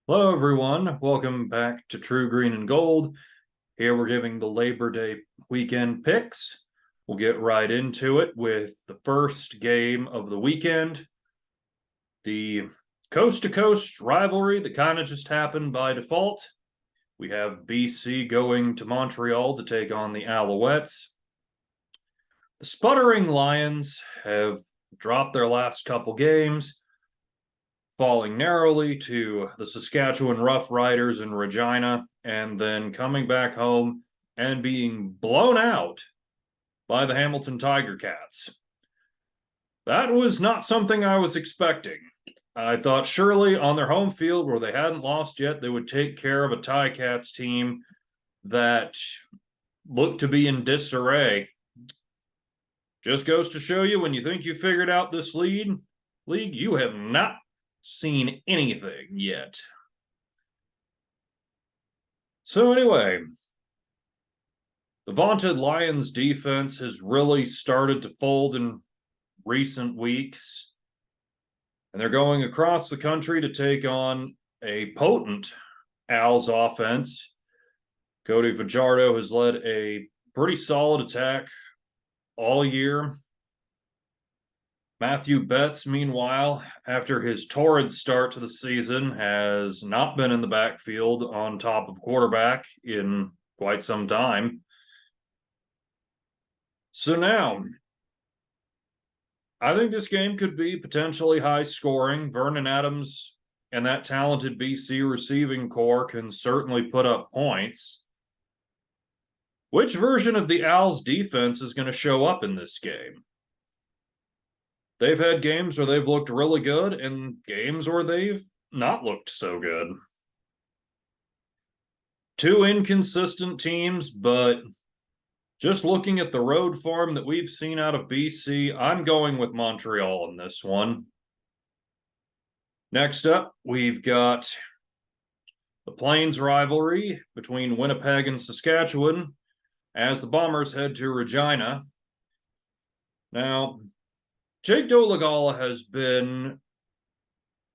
Hello, everyone. Welcome back to True Green and Gold. Here we're giving the Labor Day weekend picks. We'll get right into it with the first game of the weekend. The coast-to-coast rivalry that kind of just happened by default. We have BC going to Montreal to take on the Alouettes. The Sputtering Lions have dropped their last couple games, falling narrowly to the Saskatchewan Rough Riders in Regina, and then coming back home and being blown out by the Hamilton Tiger Cats. That was not something I was expecting. I thought surely on their home field where they hadn't lost yet, they would take care of a Ticats team that looked to be in disarray. Just goes to show you when you think you figured out this league, you have not seen anything yet. So anyway, the vaunted Lions defense has really started to fold in recent weeks, and they're going across the country to take on a potent Owls offense. Cody Fajardo has led a pretty solid attack all year. Matthew Betts, meanwhile, after his torrid start to the season, has not been in the backfield on top of quarterback in quite some time. So now, I think this game could be potentially high scoring. Vernon Adams and that talented BC receiving core can certainly put up points. Which version of the Owls defense is going to show up in this game? They've had games where they've looked really good and games where they've not looked so good. Two inconsistent teams, but just looking at the road form that we've seen out of BC, I'm going with Montreal in this one. Next up, we've got the Plains rivalry between Winnipeg and Saskatchewan as the Bombers head to Regina. Now, Jake Dolegala has been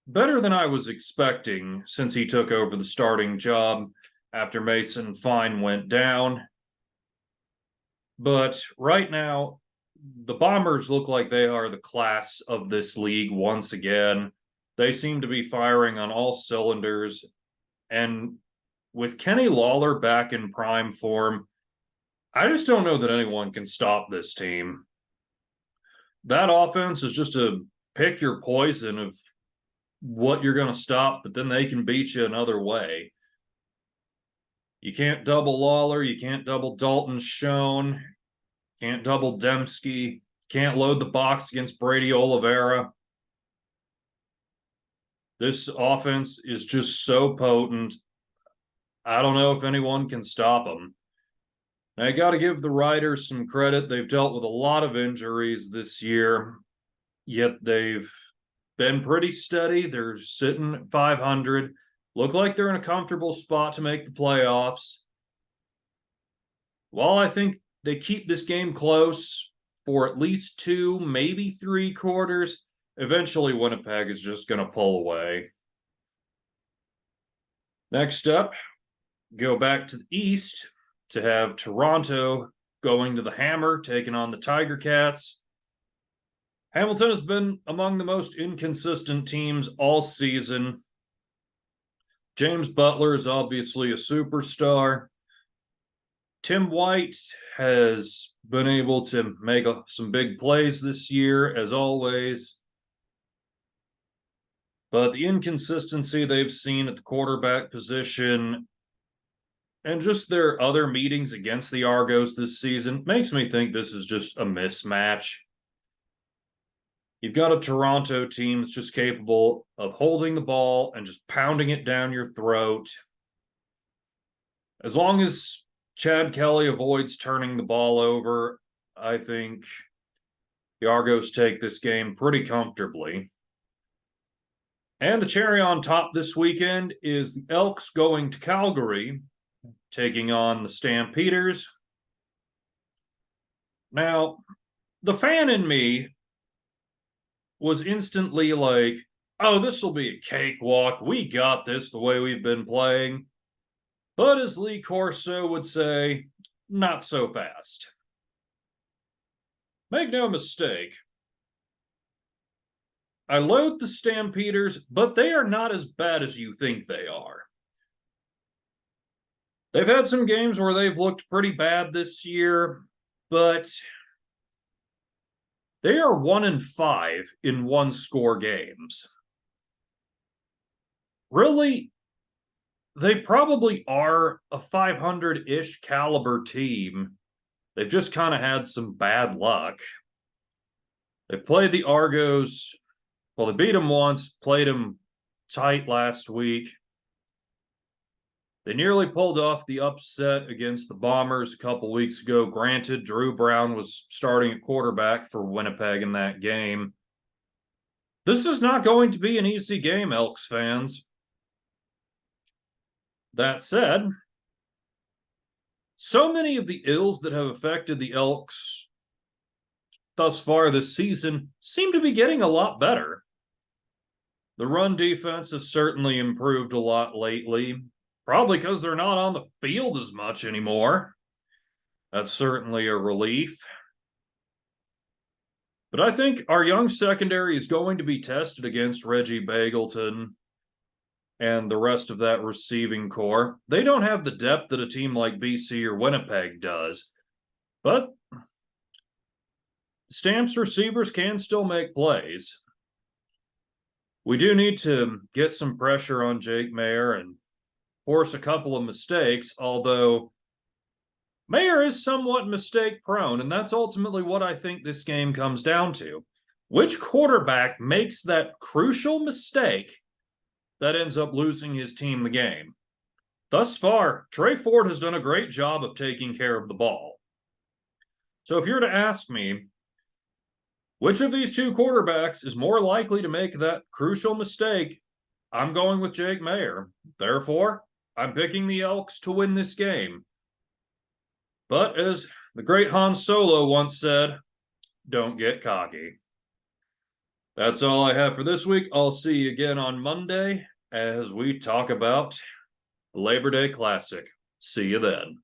better than I was expecting since he took over the starting job after Mason Fine went down. But right now, the Bombers look like they are the class of this league once again. They seem to be firing on all cylinders. And with Kenny Lawler back in prime form, I just don't know that anyone can stop this team. That offense is just to pick your poison of what you're going to stop, but then they can beat you another way. You can't double Lawler. You can't double Dalton Schoen. Can't double Dembski. Can't load the box against Brady Oliveira. This offense is just so potent. I don't know if anyone can stop them. Now, I got to give the Riders some credit. They've dealt with a lot of injuries this year, yet they've been pretty steady. They're sitting at 500. Look like they're in a comfortable spot to make the playoffs. While I think they keep this game close for at least 2, maybe 3 quarters, eventually Winnipeg is just going to pull away. Next up, go back to the East to have Toronto going to the Hammer, taking on the Tiger Cats. Hamilton has been among the most inconsistent teams all season. James Butler is obviously a superstar. Tim White has been able to make some big plays this year, as always. But the inconsistency they've seen at the quarterback position and just their other meetings against the Argos this season makes me think this is just a mismatch. You've got a Toronto team that's just capable of holding the ball and just pounding it down your throat. As long as Chad Kelly avoids turning the ball over, I think the Argos take this game pretty comfortably. And the cherry on top this weekend is the Elks going to Calgary, taking on the Stampeders. Now, the fan in me was instantly like, oh, this will be a cakewalk. We got this the way we've been playing. But as Lee Corso would say, not so fast. Make no mistake, I loathe the Stampeders, but they are not as bad as you think they are. They've had some games where they've looked pretty bad this year, but they are 1-5 in one-score games. Really, they probably are a 500-ish caliber team. They've just kind of had some bad luck. They've played the Argos. Well, they beat them once, played them tight last week. They nearly pulled off the upset against the Bombers a couple weeks ago. Granted, Drew Brown was starting at quarterback for Winnipeg in that game. This is not going to be an easy game, Elks fans. That said, so many of the ills that have affected the Elks thus far this season seem to be getting a lot better. The run defense has certainly improved a lot lately, probably because they're not on the field as much anymore. That's certainly a relief. But I think our young secondary is going to be tested against Reggie Bagleton and the rest of that receiving core. They don't have the depth that a team like BC or Winnipeg does. But Stamps receivers can still make plays. We do need to get some pressure on Jake Mayer and force a couple of mistakes, although Mayer is somewhat mistake prone, and that's ultimately what I think this game comes down to. Which quarterback makes that crucial mistake that ends up losing his team the game? Thus far, Trey Ford has done a great job of taking care of the ball. So if you're to ask me, which of these two quarterbacks is more likely to make that crucial mistake, I'm going with Jake Mayer. Therefore, I'm picking the Elks to win this game. But as the great Han Solo once said, don't get cocky. That's all I have for this week. I'll see you again on Monday as we talk about Labor Day Classic. See you then.